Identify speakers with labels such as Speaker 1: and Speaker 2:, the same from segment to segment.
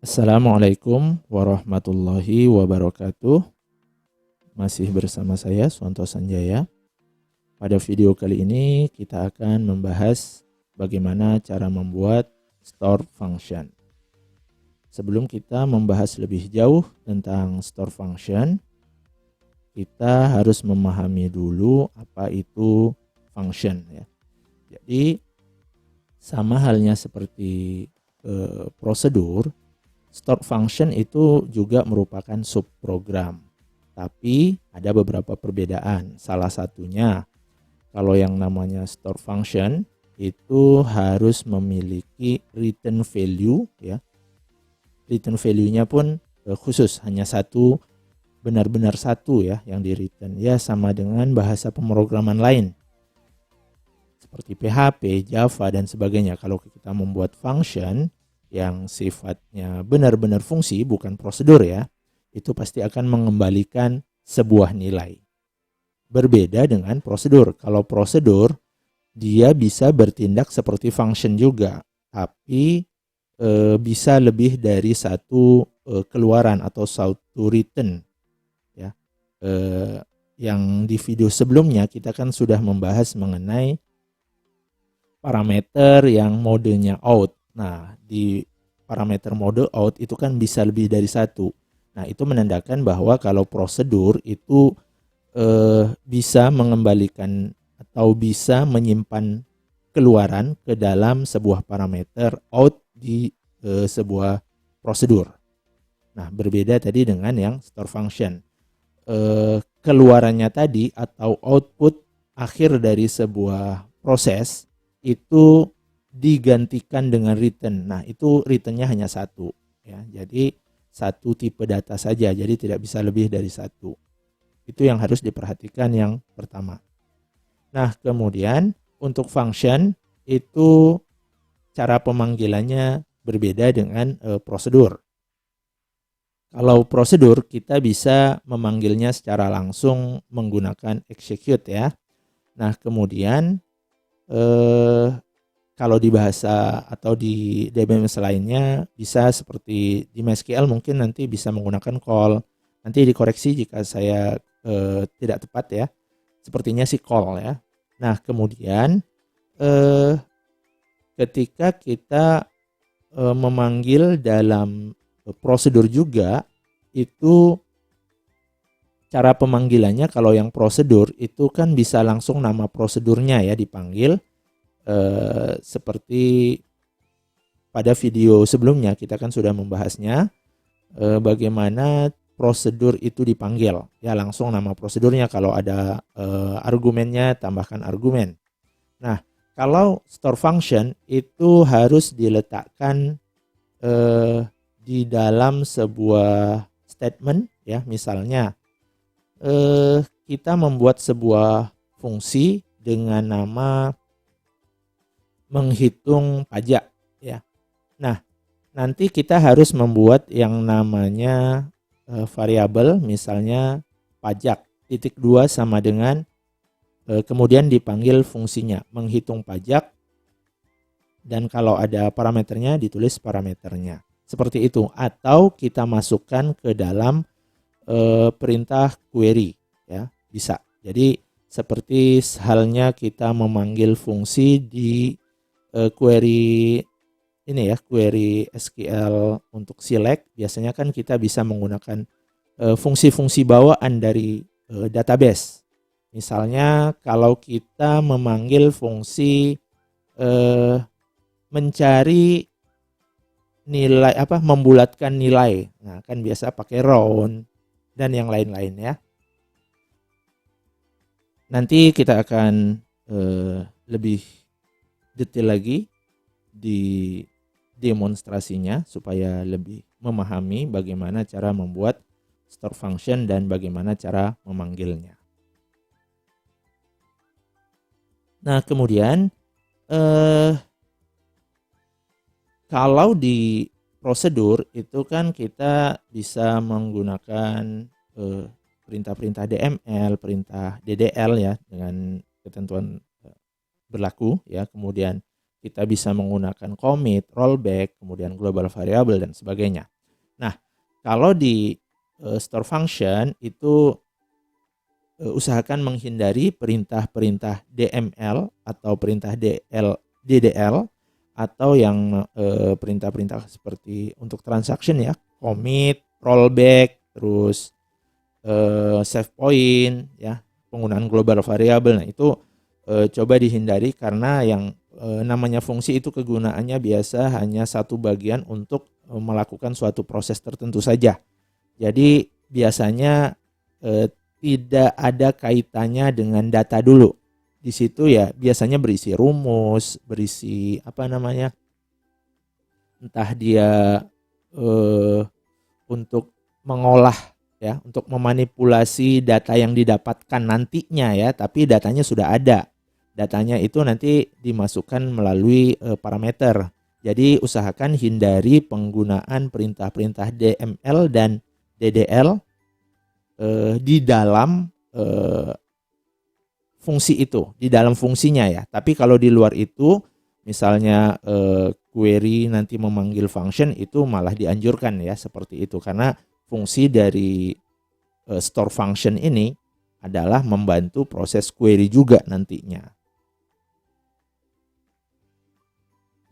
Speaker 1: Assalamualaikum warahmatullahi wabarakatuh. Masih bersama saya Suwanto Sanjaya. Pada video kali ini kita akan membahas bagaimana cara membuat store function. Sebelum kita membahas lebih jauh tentang store function, kita harus memahami dulu apa itu function ya. Jadi sama halnya seperti prosedur, store function itu juga merupakan subprogram. Tapi ada beberapa perbedaan. Salah satunya, kalau yang namanya store function itu harus memiliki return value ya. Return value-nya pun khusus, hanya satu, benar-benar satu ya yang di return. Ya sama dengan bahasa pemrograman lain seperti PHP, Java dan sebagainya. Kalau kita membuat function yang sifatnya benar-benar fungsi, bukan prosedur ya, itu pasti akan mengembalikan sebuah nilai. Berbeda dengan prosedur. Kalau prosedur, dia bisa bertindak seperti function juga, tapi bisa lebih dari satu keluaran atau satu return. Ya, yang di video sebelumnya kita kan sudah membahas mengenai parameter yang modenya out. Nah, di parameter mode out itu kan bisa lebih dari satu. Nah, itu menandakan bahwa kalau prosedur itu bisa mengembalikan atau bisa menyimpan keluaran ke dalam sebuah parameter out di sebuah prosedur. Nah, berbeda tadi dengan yang store function. Keluarannya tadi atau output akhir dari sebuah proses itu digantikan dengan return. Nah, itu returnnya hanya satu ya. Jadi satu tipe data saja, jadi tidak bisa lebih dari satu. Itu yang harus diperhatikan yang pertama. Nah, kemudian untuk function itu cara pemanggilannya berbeda dengan prosedur. Kalau prosedur kita bisa memanggilnya secara langsung menggunakan execute ya. Nah, kemudian kalau di bahasa atau di DBMS lainnya bisa seperti di MySQL mungkin nanti bisa menggunakan call. Nanti dikoreksi jika saya tidak tepat ya. Sepertinya sih call ya. Nah, kemudian ketika kita memanggil dalam prosedur juga, itu cara pemanggilannya kalau yang prosedur itu kan bisa langsung nama prosedurnya ya dipanggil. Seperti pada video sebelumnya kita kan sudah membahasnya bagaimana prosedur itu dipanggil ya, langsung nama prosedurnya. Kalau ada argumennya tambahkan argumen. Nah, kalau store function itu harus diletakkan di dalam sebuah statement ya. Misalnya kita membuat sebuah fungsi dengan nama menghitung pajak ya. Nah, nanti kita harus membuat yang namanya variabel, misalnya pajak titik 2 sama dengan kemudian dipanggil fungsinya menghitung pajak, dan kalau ada parameternya ditulis parameternya. Seperti itu, atau kita masukkan ke dalam perintah query ya, bisa. Jadi seperti halnya kita memanggil fungsi di query ini ya, query SQL untuk select, biasanya kan kita bisa menggunakan fungsi-fungsi bawaan dari database. Misalnya kalau kita memanggil fungsi mencari nilai membulatkan nilai. Nah, kan biasa pakai round dan yang lain-lain ya. Nanti kita akan lebih detail lagi di demonstrasinya supaya lebih memahami bagaimana cara membuat store function dan bagaimana cara memanggilnya. Nah, kemudian kalau di prosedur itu kan kita bisa menggunakan perintah-perintah DML, perintah DDL ya dengan ketentuan berlaku ya. Kemudian kita bisa menggunakan commit, rollback, kemudian global variable dan sebagainya. Nah, kalau di store function itu usahakan menghindari perintah-perintah DML atau perintah DDL atau yang perintah-perintah seperti untuk transaction ya, commit, rollback, terus save point ya, penggunaan global variable. Nah, itu coba dihindari karena yang namanya fungsi itu kegunaannya biasa hanya satu bagian untuk melakukan suatu proses tertentu saja. Jadi biasanya tidak ada kaitannya dengan data dulu. Di situ ya biasanya berisi rumus, berisi entah dia untuk mengolah ya, untuk memanipulasi data yang didapatkan nantinya ya, tapi datanya sudah ada. Datanya itu nanti dimasukkan melalui parameter. Jadi usahakan hindari penggunaan perintah-perintah DML dan DDL di dalam fungsi itu, di dalam fungsinya ya. Tapi kalau di luar itu, misalnya query nanti memanggil function, itu malah dianjurkan ya seperti itu, karena fungsi dari store function ini adalah membantu proses query juga nantinya.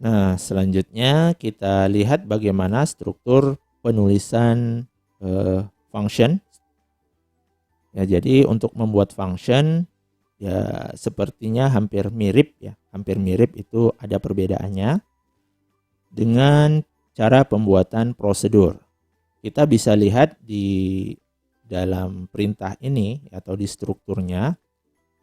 Speaker 1: Nah, selanjutnya kita lihat bagaimana struktur penulisan function. Ya, jadi untuk membuat function ya sepertinya hampir mirip ya. Hampir mirip, itu ada perbedaannya dengan cara pembuatan prosedur. Kita bisa lihat di dalam perintah ini atau di strukturnya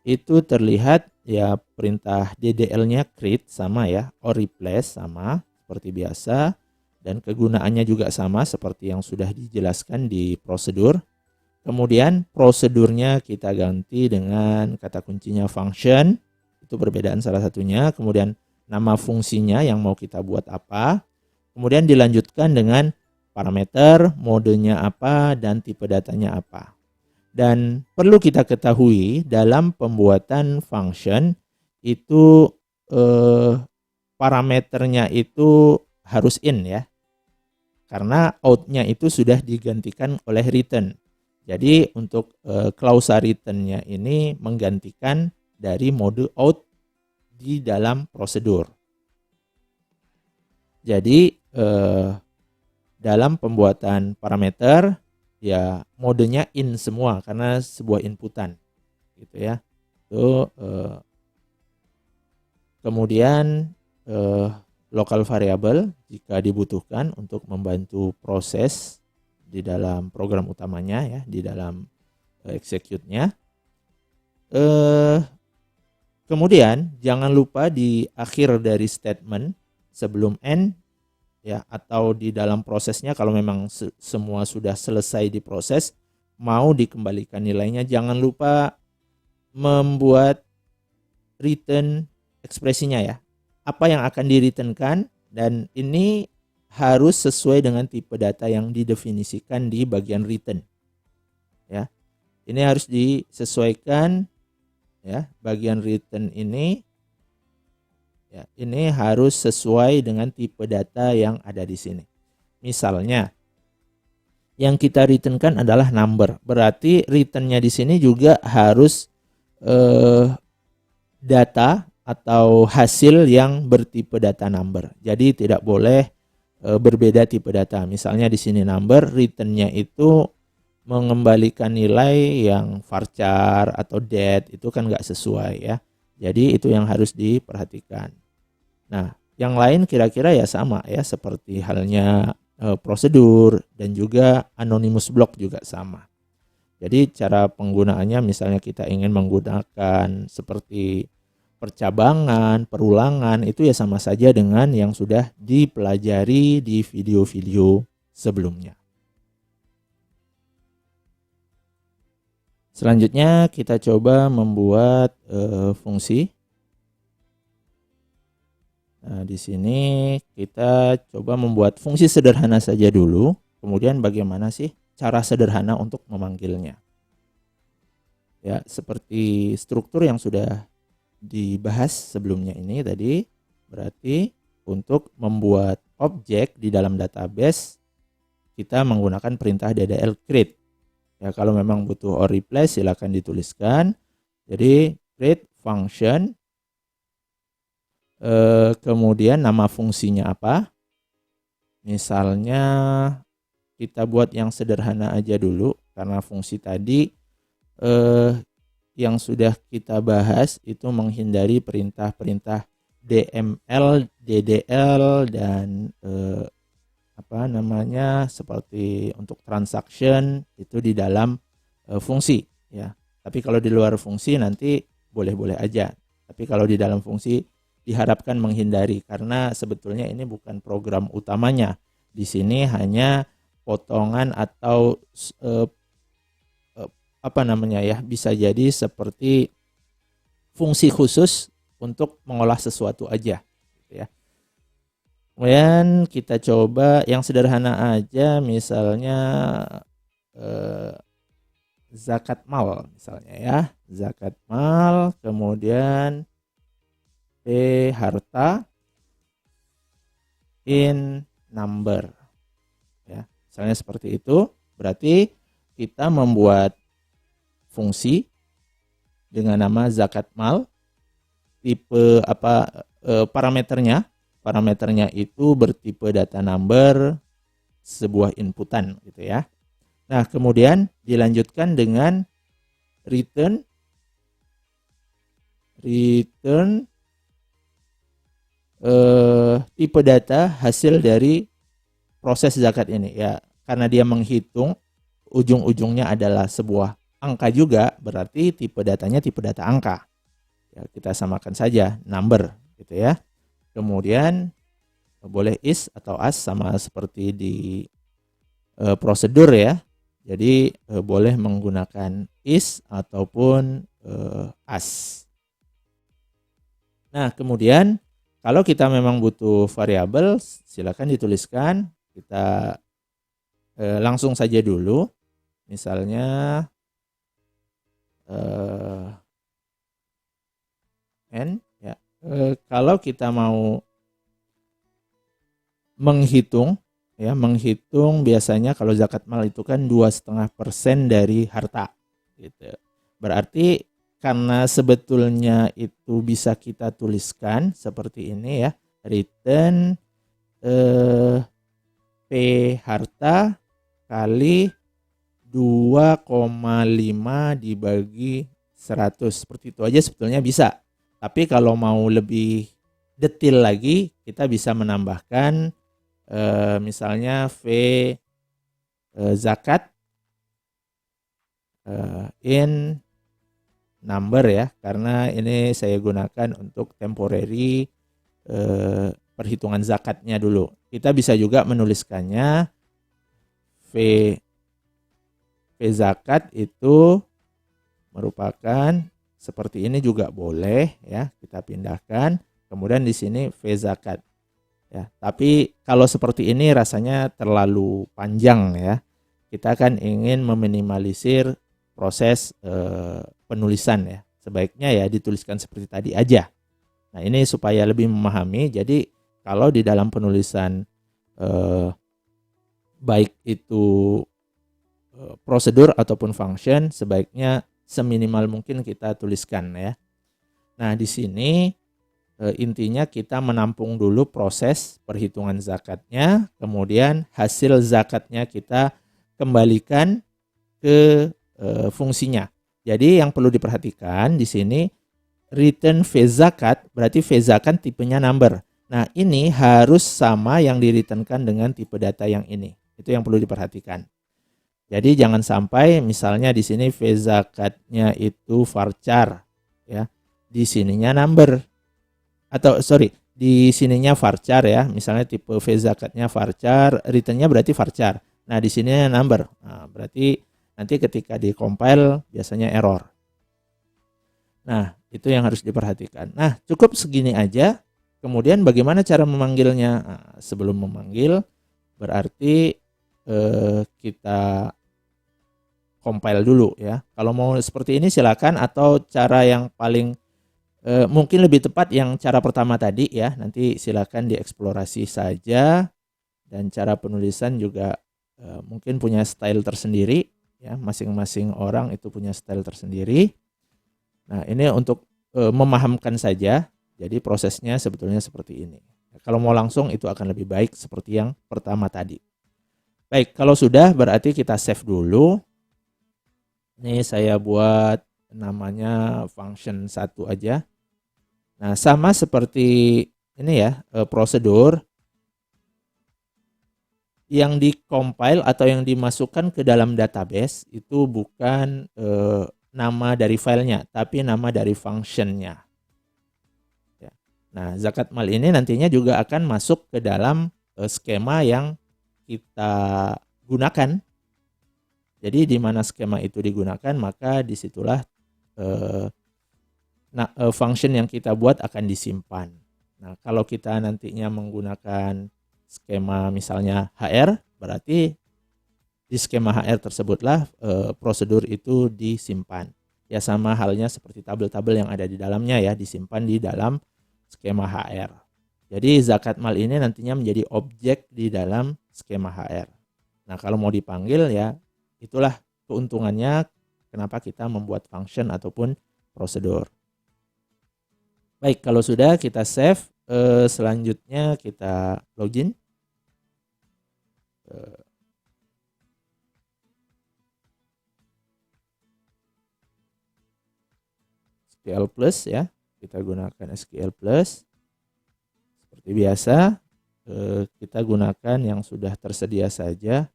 Speaker 1: itu terlihat ya perintah DDL-nya create sama ya, or replace sama seperti biasa, dan kegunaannya juga sama seperti yang sudah dijelaskan di prosedur. Kemudian prosedurnya kita ganti dengan kata kuncinya function, itu perbedaan salah satunya. Kemudian nama fungsinya yang mau kita buat apa. Kemudian dilanjutkan dengan parameter, modenya apa, dan tipe datanya apa. Dan perlu kita ketahui dalam pembuatan function itu parameternya itu harus in ya. Karena outnya itu sudah digantikan oleh return. Jadi untuk klausa return-nya ini menggantikan dari mode out di dalam prosedur. Jadi dalam pembuatan parameter ya modenya in semua karena sebuah inputan gitu ya. Itu kemudian local variable jika dibutuhkan untuk membantu proses di dalam program utamanya ya, di dalam execute-nya. Kemudian jangan lupa di akhir dari statement sebelum end ya, atau di dalam prosesnya kalau memang semua sudah selesai diproses, mau dikembalikan nilainya, jangan lupa membuat return ekspresinya ya. Apa yang akan di-returnkan, dan ini harus sesuai dengan tipe data yang didefinisikan di bagian return. Ya. Ini harus disesuaikan ya, bagian return ini ya, ini harus sesuai dengan tipe data yang ada di sini. Misalnya yang kita returnkan adalah number, berarti returnnya di sini juga harus data atau hasil yang bertipe data number. Jadi tidak boleh berbeda tipe data. Misalnya di sini number, returnnya itu mengembalikan nilai yang varchar atau date, itu kan nggak sesuai ya. Jadi itu yang harus diperhatikan. Nah, yang lain kira-kira ya sama ya, seperti halnya prosedur dan juga anonymous block juga sama. Jadi cara penggunaannya misalnya kita ingin menggunakan seperti percabangan, perulangan, itu ya sama saja dengan yang sudah dipelajari di video-video sebelumnya. Selanjutnya kita coba membuat fungsi. Nah, di sini kita coba membuat fungsi sederhana saja dulu. Kemudian bagaimana sih cara sederhana untuk memanggilnya? Ya, seperti struktur yang sudah dibahas sebelumnya ini tadi, Berarti untuk membuat objek di dalam database kita menggunakan perintah DDL create. Ya, kalau memang butuh or replace silakan dituliskan. Jadi create function, kemudian nama fungsinya apa. Misalnya kita buat yang sederhana aja dulu, karena fungsi tadi yang sudah kita bahas itu menghindari perintah-perintah DML, DDL, dan seperti untuk transaction itu di dalam fungsi ya. Tapi kalau di luar fungsi nanti boleh-boleh aja. Tapi kalau di dalam fungsi diharapkan menghindari, karena sebetulnya ini bukan program utamanya. Di sini hanya potongan atau bisa jadi seperti fungsi khusus untuk mengolah sesuatu aja gitu ya. Kemudian kita coba yang sederhana aja, misalnya zakat mal misalnya ya. Zakat mal, kemudian P harta in number ya. Misalnya seperti itu, berarti kita membuat fungsi dengan nama zakat mal, tipe parameternya itu bertipe data number, sebuah inputan gitu ya. Nah, kemudian dilanjutkan dengan return tipe data hasil dari proses zakat ini ya. Karena dia menghitung ujung-ujungnya adalah sebuah angka juga, berarti tipe datanya tipe data angka. Ya, kita samakan saja number gitu ya. Kemudian boleh is atau as sama seperti di prosedur ya. Jadi boleh menggunakan is ataupun as. Nah, kemudian kalau kita memang butuh variabel, silakan dituliskan. Kita langsung saja dulu. Misalnya n ya. Kalau kita mau menghitung biasanya kalau zakat mal itu kan 2,5% dari harta gitu. Berarti karena sebetulnya itu bisa kita tuliskan seperti ini ya, return P harta kali 2,5 dibagi 100. Seperti itu aja sebetulnya bisa. Tapi kalau mau lebih detail lagi, kita bisa menambahkan misalnya V zakat in number ya, karena ini saya gunakan untuk temporary perhitungan zakatnya dulu. Kita bisa juga menuliskannya V zakat itu merupakan seperti ini juga boleh ya, kita pindahkan. Kemudian di sini V zakat ya. Tapi kalau seperti ini rasanya terlalu panjang ya. Kita kan ingin meminimalisir proses penulisan ya. Sebaiknya ya dituliskan seperti tadi aja. Nah, ini supaya lebih memahami. Jadi kalau di dalam penulisan baik itu prosedur ataupun function, sebaiknya seminimal mungkin kita tuliskan ya. Nah, di sini intinya kita menampung dulu proses perhitungan zakatnya, kemudian hasil zakatnya kita kembalikan ke fungsinya. Jadi yang perlu diperhatikan di sini return V zakat, berarti V zakat tipenya number. Nah, ini harus sama yang di-returnkan dengan tipe data yang ini. Itu yang perlu diperhatikan. Jadi jangan sampai misalnya di sini V zakatnya itu varchar ya. Di sininya number. Di sininya varchar ya. Misalnya tipe V zakatnya varchar, returnnya berarti varchar. Nah, di sininya number. Nah, berarti nanti ketika di-compile biasanya error. Nah, itu yang harus diperhatikan. Nah, cukup segini aja. Kemudian bagaimana cara memanggilnya? Nah, sebelum memanggil berarti kita compile dulu ya. Kalau mau seperti ini silakan, atau cara yang paling Mungkin lebih tepat yang cara pertama tadi ya, nanti silakan dieksplorasi saja. Dan cara penulisan juga mungkin punya style tersendiri ya, masing-masing orang itu punya style tersendiri. Nah, ini untuk memahamkan saja. Jadi prosesnya sebetulnya seperti ini. Kalau mau langsung itu akan lebih baik seperti yang pertama tadi. Baik, kalau sudah berarti kita save dulu. Ini saya buat namanya function 1 aja. Nah, sama seperti ini ya, prosedur yang di-compile atau yang dimasukkan ke dalam database itu bukan nama dari filenya, tapi nama dari functionnya. Ya. Nah, zakat mal ini nantinya juga akan masuk ke dalam skema yang kita gunakan. Jadi di mana skema itu digunakan, maka disitulah function yang kita buat akan disimpan. Nah, kalau kita nantinya menggunakan skema misalnya HR, berarti di skema HR tersebutlah prosedur itu disimpan. Ya sama halnya seperti tabel-tabel yang ada di dalamnya ya, disimpan di dalam skema HR. Jadi zakat mal ini nantinya menjadi objek di dalam skema HR. Nah, kalau mau dipanggil ya itulah keuntungannya kenapa kita membuat function ataupun prosedur. Baik, kalau sudah kita save, selanjutnya kita login. SQL Plus ya, kita gunakan SQL Plus. Seperti biasa, kita gunakan yang sudah tersedia saja,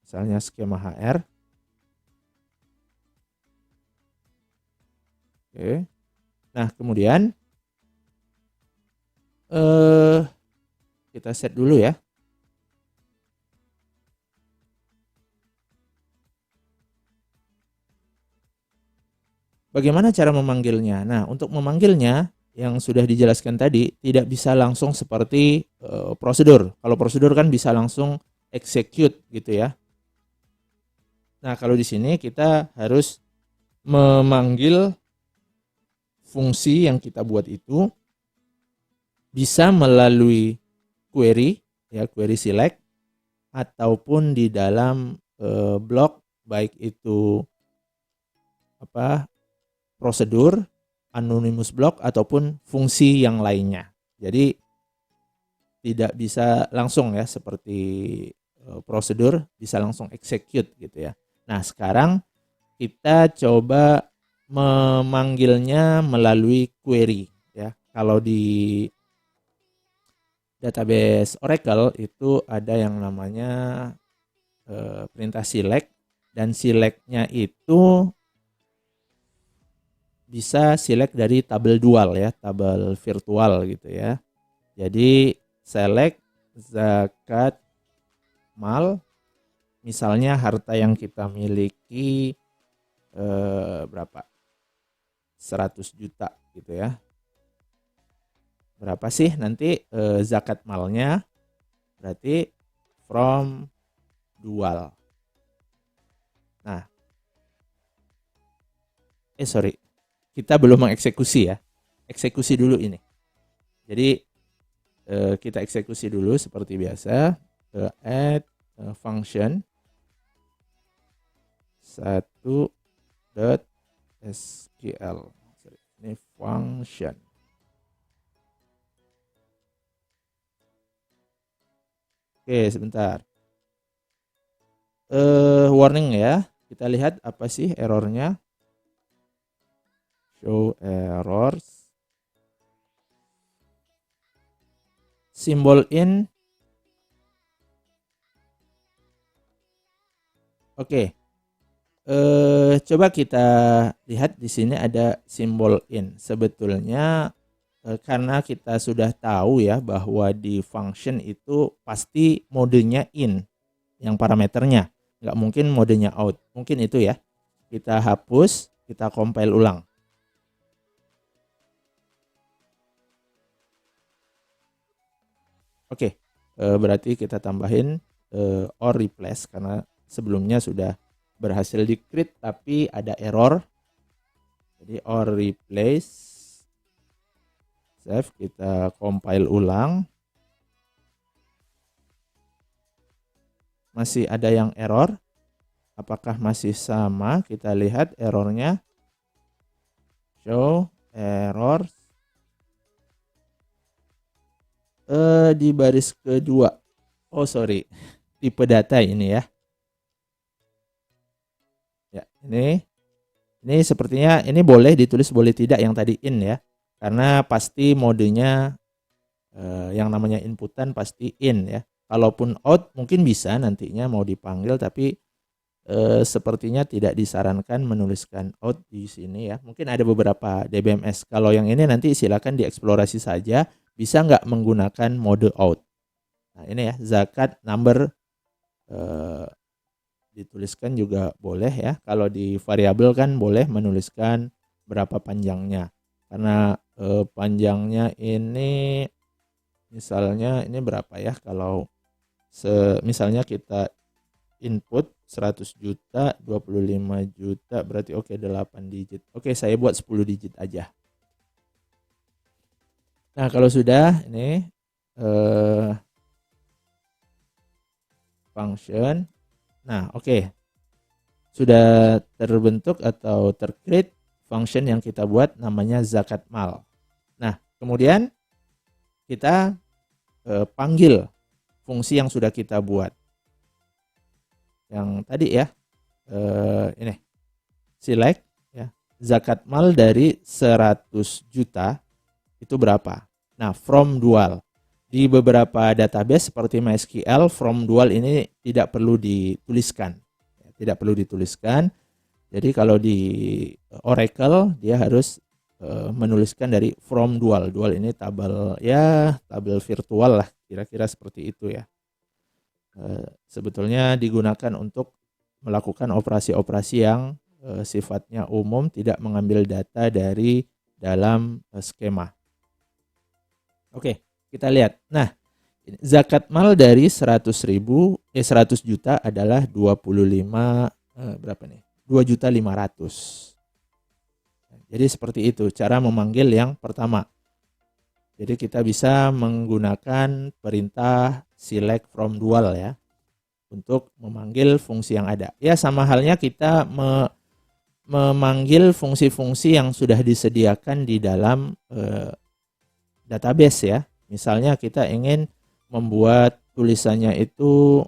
Speaker 1: misalnya skema HR. Oke. Nah, kemudian kita set dulu ya. Bagaimana cara memanggilnya? Nah, untuk memanggilnya yang sudah dijelaskan tadi tidak bisa langsung seperti prosedur. Kalau prosedur kan bisa langsung execute gitu ya. Nah, kalau di sini kita harus memanggil fungsi yang kita buat itu bisa melalui query ya, query select ataupun di dalam blok baik itu prosedur, anonymous block ataupun fungsi yang lainnya. Jadi tidak bisa langsung ya seperti prosedur bisa langsung execute gitu ya. Nah, sekarang kita coba memanggilnya melalui query ya. Kalau di database Oracle itu ada yang namanya perintah select, dan selectnya itu bisa select dari tabel dual ya, tabel virtual gitu ya. Jadi select zakat mal, misalnya harta yang kita miliki berapa? 100 juta gitu ya. Berapa sih nanti zakat malnya? Berarti from dual. Nah, kita belum mengeksekusi ya. Eksekusi dulu ini. Jadi kita eksekusi dulu seperti biasa. Add function 1.SQL. Ini function. Oke, sebentar. Warning ya. Kita lihat apa sih errornya. Show errors. Symbol in. Oke. Coba kita lihat di sini ada simbol in. Sebetulnya karena kita sudah tahu ya bahwa di function itu pasti modenya in yang parameternya. Nggak mungkin modenya out. Mungkin itu ya. Kita hapus, kita compile ulang. Oke, berarti kita tambahin or replace karena sebelumnya sudah berhasil di-create tapi ada error. Jadi or replace Save, kita compile ulang. Masih ada yang error. Apakah masih sama? Kita lihat errornya. Show error di baris kedua. Oh sorry, tipe data ini ya. Ya, ini sepertinya ini boleh ditulis boleh tidak yang tadi in ya. Karena pasti modenya yang namanya inputan pasti in ya. Kalaupun out mungkin bisa nantinya mau dipanggil, tapi sepertinya tidak disarankan menuliskan out di sini ya. Mungkin ada beberapa DBMS. Kalau yang ini nanti silakan dieksplorasi saja. Bisa nggak menggunakan mode out. Nah ini ya, zakat number dituliskan juga boleh ya. Kalau di variabel kan boleh menuliskan berapa panjangnya. Karena panjangnya ini misalnya ini berapa ya, kalau misalnya kita input 100 juta, 25 juta, berarti oke 8 digit. Oke, saya buat 10 digit aja. Nah, kalau sudah ini function. Nah, oke. Sudah terbentuk atau tercreate function yang kita buat namanya zakat mal. Nah, kemudian kita panggil fungsi yang sudah kita buat. Yang tadi ya, ini select ya, zakat mal dari 100 juta itu berapa. Nah, from dual. Di beberapa database seperti MySQL, from dual ini tidak perlu dituliskan. Tidak perlu dituliskan. Jadi kalau di Oracle dia harus menuliskan dari from dual. Dual ini tabel ya, tabel virtual lah, kira-kira seperti itu ya. Sebetulnya digunakan untuk melakukan operasi-operasi yang sifatnya umum, tidak mengambil data dari dalam skema. Oke, kita lihat. Nah, zakat mal dari 100 juta adalah 25 berapa nih? 2.500.000. Jadi seperti itu cara memanggil yang pertama. Jadi kita bisa menggunakan perintah select from dual ya untuk memanggil fungsi yang ada. Ya sama halnya kita memanggil fungsi-fungsi yang sudah disediakan di dalam database ya. Misalnya kita ingin membuat tulisannya itu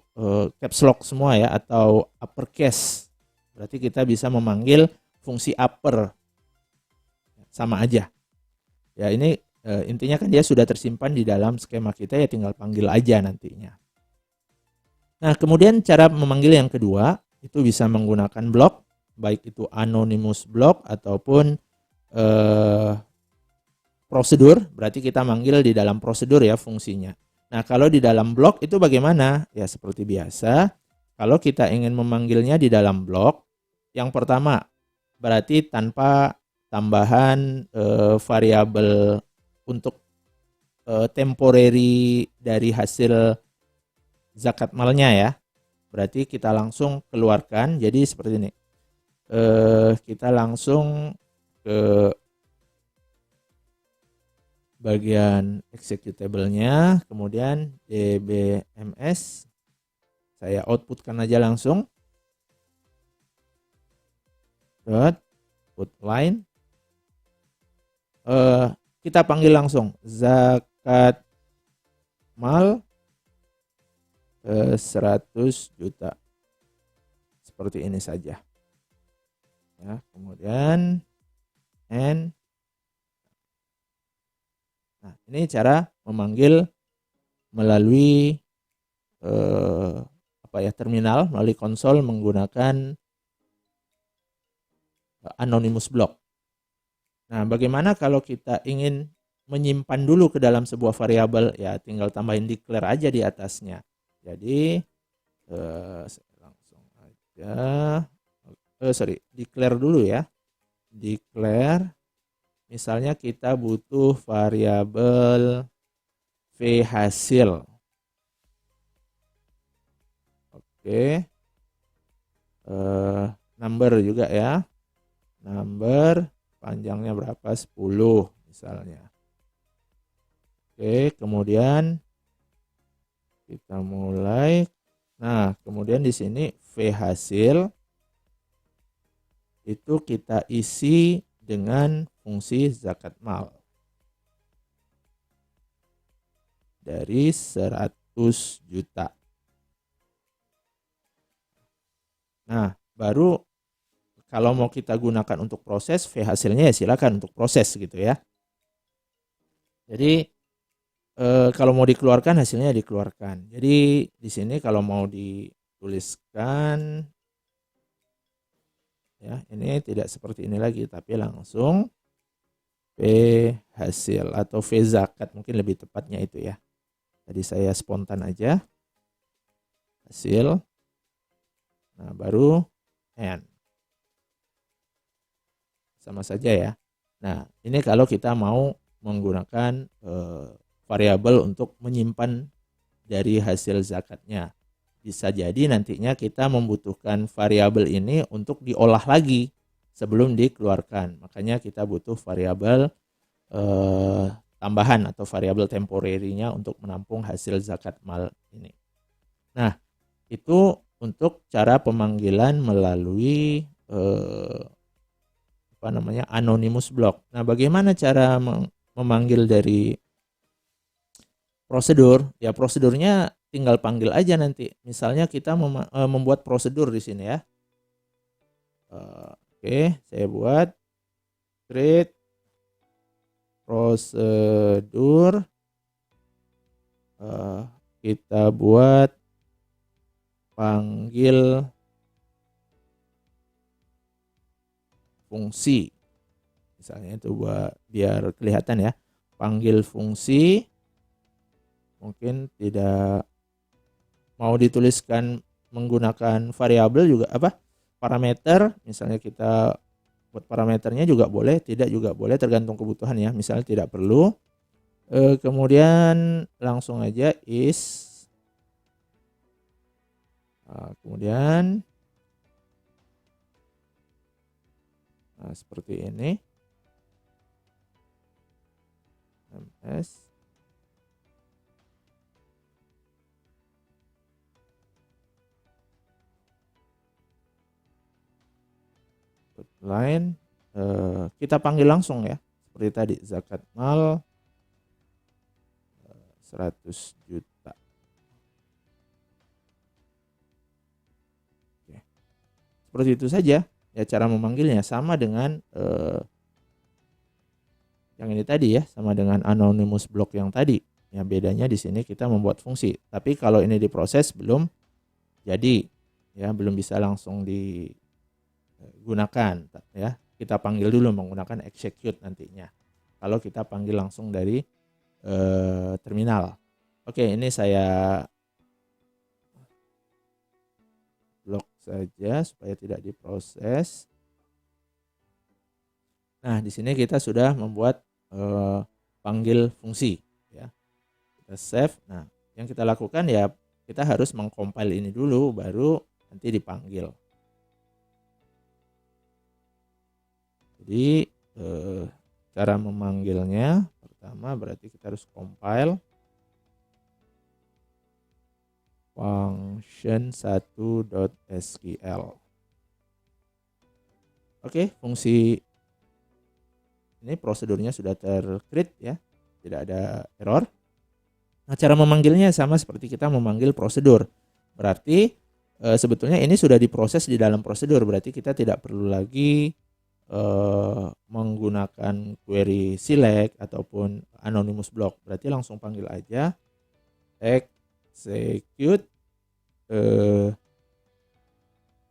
Speaker 1: caps lock semua ya, atau uppercase. Berarti kita bisa memanggil fungsi upper. Sama aja. Ya ini intinya kan dia sudah tersimpan di dalam skema kita, ya tinggal panggil aja nantinya. Nah, kemudian cara memanggil yang kedua itu bisa menggunakan block, baik itu anonymous block ataupun prosedur, berarti kita manggil di dalam prosedur ya fungsinya. Nah, kalau di dalam blok itu bagaimana? Ya seperti biasa, kalau kita ingin memanggilnya di dalam blok, yang pertama berarti tanpa tambahan variabel untuk temporary dari hasil zakat malnya ya. Berarti kita langsung keluarkan, jadi seperti ini. Kita langsung ke bagian executable-nya, kemudian dbms, saya outputkan aja langsung. Dot put line. Kita panggil langsung zakat mal 100 juta. Seperti ini saja. Ya, kemudian and. Nah, ini cara memanggil melalui terminal, melalui konsol menggunakan anonymous block. Nah, bagaimana kalau kita ingin menyimpan dulu ke dalam sebuah variabel? Ya, tinggal tambahin declare aja di atasnya. Jadi langsung aja, declare dulu ya. Declare, misalnya kita butuh variabel v hasil. Oke, number juga ya. Number panjangnya berapa? 10 misalnya. Oke, kemudian kita mulai. Nah, kemudian di sini V hasil itu kita isi dengan fungsi zakat mal dari 100 juta. Nah, baru kalau mau kita gunakan untuk proses, V hasilnya ya silakan untuk proses gitu ya. Jadi kalau mau dikeluarkan hasilnya dikeluarkan. Jadi di sini kalau mau dituliskan ya, ini tidak seperti ini lagi tapi langsung V hasil atau V zakat, mungkin lebih tepatnya itu ya. Tadi saya spontan aja. Hasil. Nah, baru N. Sama saja ya. Nah, ini kalau kita mau menggunakan variabel untuk menyimpan dari hasil zakatnya. Bisa jadi nantinya kita membutuhkan variabel ini untuk diolah lagi sebelum dikeluarkan. Makanya kita butuh variabel tambahan atau variabel temporary-nya untuk menampung hasil zakat mal ini. Nah, itu untuk cara pemanggilan melalui anonymous block. Nah, bagaimana cara memanggil dari prosedur? Ya, prosedurnya tinggal panggil aja nanti. Misalnya kita membuat prosedur di sini ya. Oke, saya buat create prosedur. Kita buat panggil fungsi. Misalnya itu buat biar kelihatan ya. Panggil fungsi. Mungkin tidak mau dituliskan menggunakan variabel juga parameter, misalnya kita buat parameternya juga boleh, tidak juga boleh, tergantung kebutuhan ya. Misalnya tidak perlu, kemudian langsung aja is, kemudian seperti ini, ms line, kita panggil langsung ya, seperti tadi zakat mal 100 juta. Oke. Seperti itu saja ya cara memanggilnya, sama dengan yang ini tadi ya, sama dengan anonymous block yang tadi. Ya, bedanya di sini kita membuat fungsi, tapi kalau ini diproses belum jadi ya, belum bisa langsung digunakan ya. Kita panggil dulu menggunakan execute nantinya kalau kita panggil langsung dari terminal. Oke, ini saya blok saja supaya tidak diproses. Nah, di sini kita sudah membuat panggil fungsi ya. Kita save. Nah, yang kita lakukan ya, kita harus mengcompile ini dulu baru nanti dipanggil. Jadi cara memanggilnya pertama berarti kita harus compile function 1.sql. Oke, fungsi ini prosedurnya sudah ter-create ya, tidak ada error. Nah, cara memanggilnya sama seperti kita memanggil prosedur. Berarti sebetulnya ini sudah diproses di dalam prosedur, berarti kita tidak perlu lagi menggunakan query select ataupun anonymous block. Berarti langsung panggil aja execute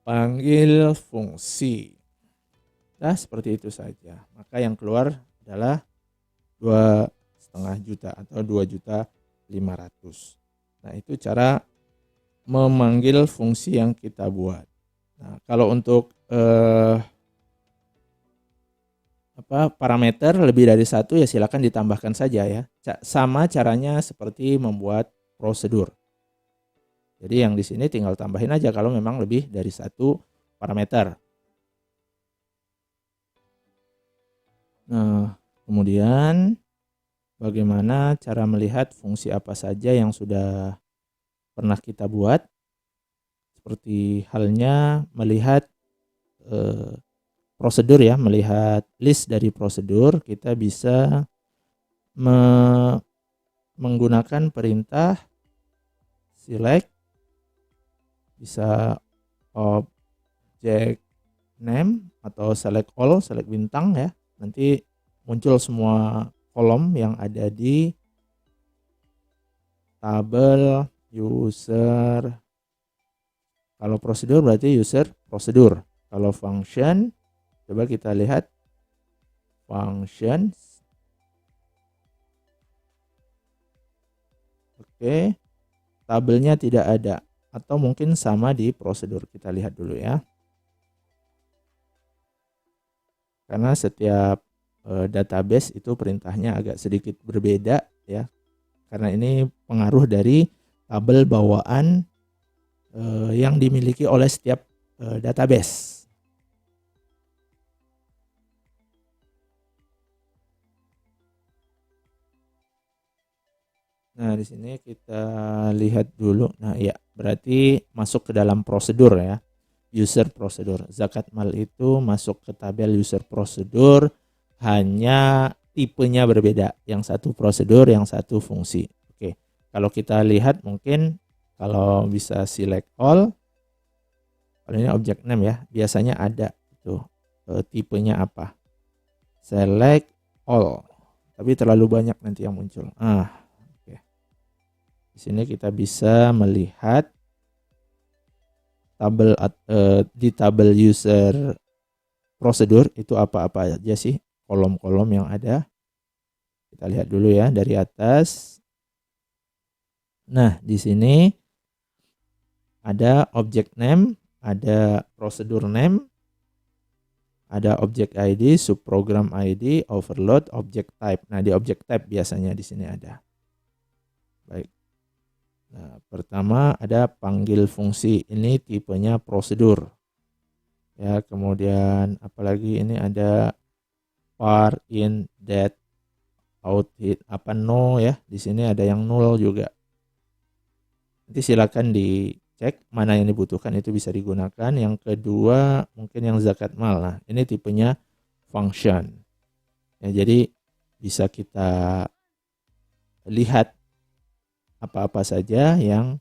Speaker 1: panggil fungsi. Nah, seperti itu saja. Maka yang keluar adalah 2,5 juta atau 2.500.000. Nah, itu cara memanggil fungsi yang kita buat. Nah, kalau untuk parameter lebih dari satu ya silakan ditambahkan saja ya. Sama caranya seperti membuat prosedur. Jadi yang di sini tinggal tambahin aja kalau memang lebih dari satu parameter. Nah, kemudian bagaimana cara melihat fungsi apa saja yang sudah pernah kita buat. Seperti halnya melihat prosedur ya, melihat list dari prosedur, kita bisa menggunakan perintah select, bisa object name atau select all, select bintang ya. Nanti muncul semua kolom yang ada di tabel user. Kalau prosedur berarti user prosedur. Kalau function, coba kita lihat functions. Oke, tabelnya tidak ada atau mungkin sama di prosedur. Kita lihat dulu ya. Karena setiap database itu perintahnya agak sedikit berbeda ya. Karena ini pengaruh dari tabel bawaan yang dimiliki oleh setiap database. Nah, di sini kita lihat dulu. Nah, ya, berarti masuk ke dalam prosedur ya. User prosedur. Zakat mal itu masuk ke tabel user prosedur, hanya tipenya berbeda. Yang satu prosedur, yang satu fungsi. Oke. Kalau kita lihat mungkin kalau bisa select all, kalau ini object name ya, biasanya ada tuh tipenya apa. Select all. Tapi terlalu banyak nanti yang muncul. Oke. Di sini kita bisa melihat tabel di tabel user prosedur itu apa-apa aja sih kolom-kolom yang ada. Kita lihat dulu ya dari atas. Nah, di sini ada object name, ada prosedur name, ada object ID, subprogram ID, overload, object type. Nah, di object type biasanya di sini ada. Baik. Nah, pertama ada panggil fungsi. Ini tipenya prosedur. Ya, kemudian apalagi ini ada var in that out hit apa no ya. Di sini ada yang null juga. Nanti silakan dicek mana yang dibutuhkan, itu bisa digunakan. Yang kedua mungkin yang zakat mal. Nah, ini tipenya function. Ya, jadi bisa kita lihat apa-apa saja yang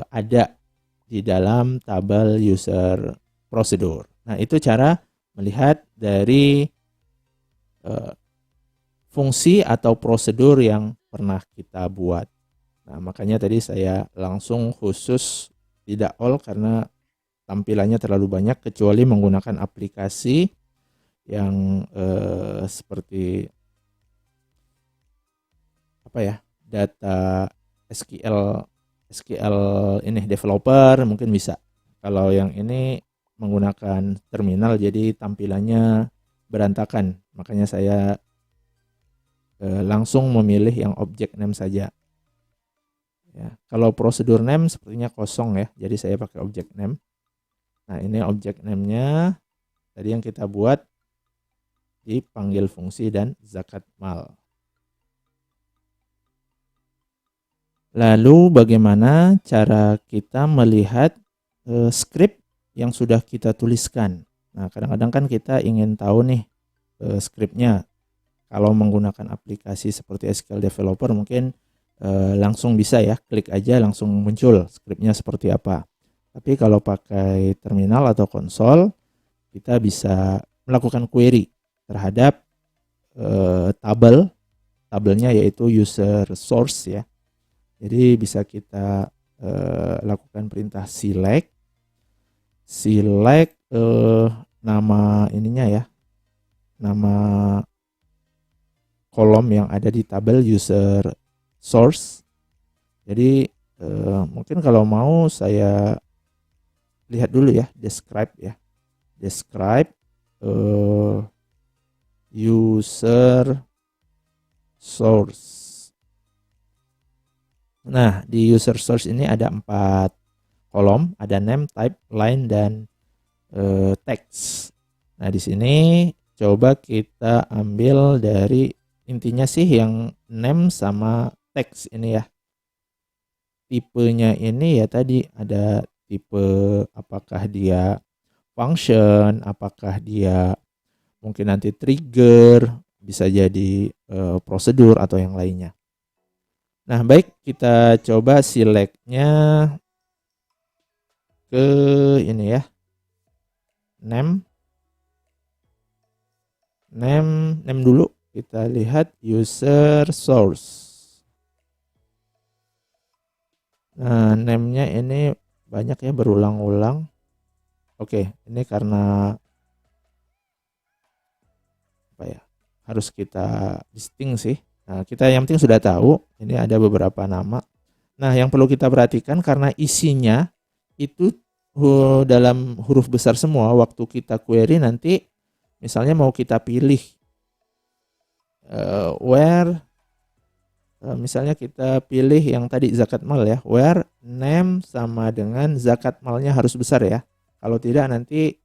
Speaker 1: ada di dalam tabel user prosedur. Nah, itu cara melihat dari fungsi atau prosedur yang pernah kita buat. Nah, makanya tadi saya langsung khusus tidak all karena tampilannya terlalu banyak, kecuali menggunakan aplikasi yang seperti apa ya, data SQL ini developer mungkin bisa. Kalau yang ini menggunakan terminal jadi tampilannya berantakan. Makanya saya langsung memilih yang object name saja. Ya, kalau prosedur name sepertinya kosong ya. Jadi saya pakai object name. Nah, ini object name-nya tadi yang kita buat dipanggil fungsi dan zakat mal. Lalu bagaimana cara kita melihat skrip yang sudah kita tuliskan. Nah, kadang-kadang kan kita ingin tahu nih skripnya. Kalau menggunakan aplikasi seperti SQL Developer mungkin langsung bisa ya, klik aja langsung muncul skripnya seperti apa. Tapi kalau pakai terminal atau konsol, kita bisa melakukan query terhadap tabelnya yaitu user source ya. Jadi bisa kita lakukan perintah select nama ininya ya, nama kolom yang ada di tabel user source. Jadi mungkin kalau mau saya lihat dulu ya, describe ya, describe user source. Nah, di user source ini ada 4 kolom, ada name, type, line, dan text. Nah, di sini coba kita ambil dari intinya sih yang name sama text ini ya. Tipenya ini ya tadi ada tipe apakah dia function, apakah dia mungkin nanti trigger, bisa jadi prosedur atau yang lainnya. Nah, baik, kita coba select-nya ke ini ya. Name dulu. Kita lihat user source. Nah, name-nya ini banyak ya, berulang-ulang. Oke, ini karena apa ya? Harus kita distinct sih. Nah, kita yang penting sudah tahu ini ada beberapa nama. Nah, yang perlu kita perhatikan karena isinya itu dalam huruf besar semua, waktu kita query nanti misalnya mau kita pilih where misalnya kita pilih yang tadi zakat mal ya, where name sama dengan zakat malnya harus besar ya. Kalau tidak nanti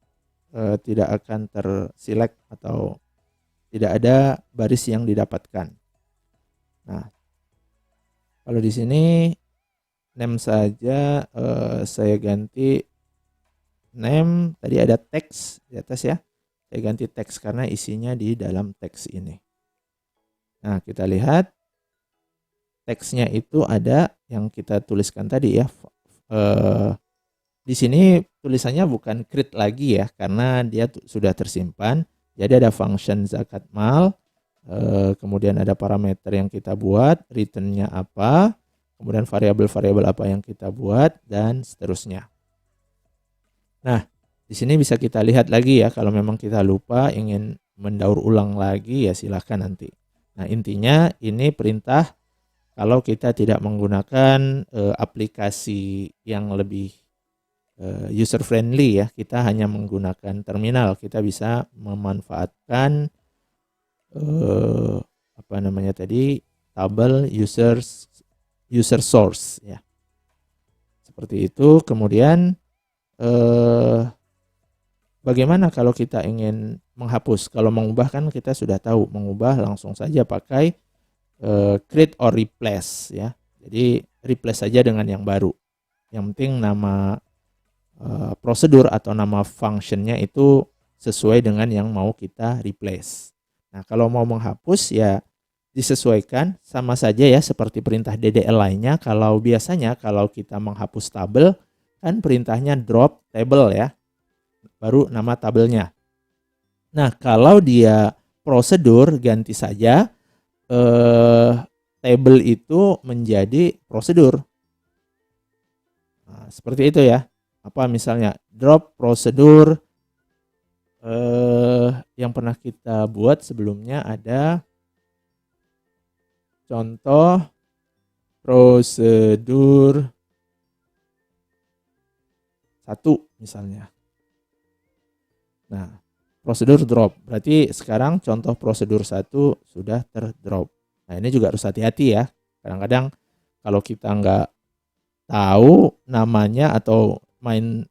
Speaker 1: tidak akan terselect atau tidak ada baris yang didapatkan. Nah, kalau di sini name saja saya ganti name, tadi ada teks di atas ya. Saya ganti teks karena isinya di dalam teks ini. Nah, kita lihat teksnya itu ada yang kita tuliskan tadi ya. Di sini tulisannya bukan create lagi ya, karena dia sudah tersimpan. Jadi ada function zakat mal. Kemudian ada parameter yang kita buat, return-nya apa, kemudian variabel-variabel apa yang kita buat, dan seterusnya. Nah, di sini bisa kita lihat lagi ya, kalau memang kita lupa ingin mendaur ulang lagi ya silahkan nanti. Nah, intinya ini perintah kalau kita tidak menggunakan aplikasi yang lebih user friendly ya, kita hanya menggunakan terminal, kita bisa memanfaatkan apa namanya tadi, tabel user source ya, seperti itu. Kemudian bagaimana kalau kita ingin menghapus? Kalau mengubah kan kita sudah tahu, mengubah langsung saja pakai create or replace ya. Jadi replace saja dengan yang baru. Yang penting nama prosedur atau nama functionnya itu sesuai dengan yang mau kita replace. Nah, kalau mau menghapus ya disesuaikan sama saja ya seperti perintah DDL lainnya. Kalau biasanya kalau kita menghapus tabel kan perintahnya drop table ya, baru nama tabelnya. Nah, kalau dia prosedur ganti saja table itu menjadi prosedur. Nah, seperti itu ya. Apa misalnya drop prosedur yang pernah kita buat sebelumnya ada contoh prosedur 1 misalnya. Nah, prosedur drop. Berarti sekarang contoh prosedur 1 sudah terdrop. Nah, ini juga harus hati-hati ya. Kadang-kadang kalau kita nggak tahu namanya atau main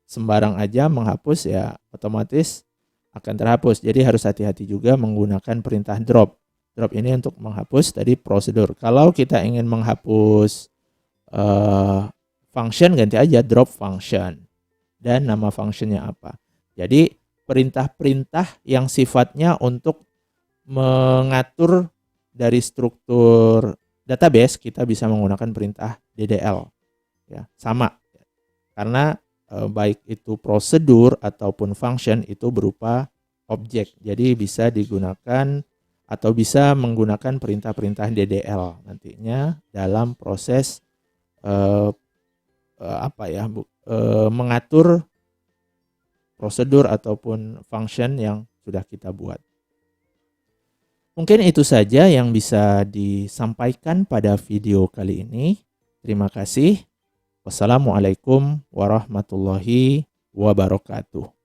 Speaker 1: sembarang aja menghapus ya otomatis akan terhapus. Jadi harus hati-hati juga menggunakan perintah drop. Drop ini untuk menghapus tadi prosedur. Kalau kita ingin menghapus function, ganti aja drop function. Dan nama functionnya apa. Jadi perintah-perintah yang sifatnya untuk mengatur dari struktur database, kita bisa menggunakan perintah DDL. Ya, sama. Karena baik itu prosedur ataupun function itu berupa objek. Jadi bisa digunakan atau bisa menggunakan perintah-perintah DDL nantinya dalam proses mengatur prosedur ataupun function yang sudah kita buat. Mungkin itu saja yang bisa disampaikan pada video kali ini. Terima kasih. Wassalamualaikum warahmatullahi wabarakatuh.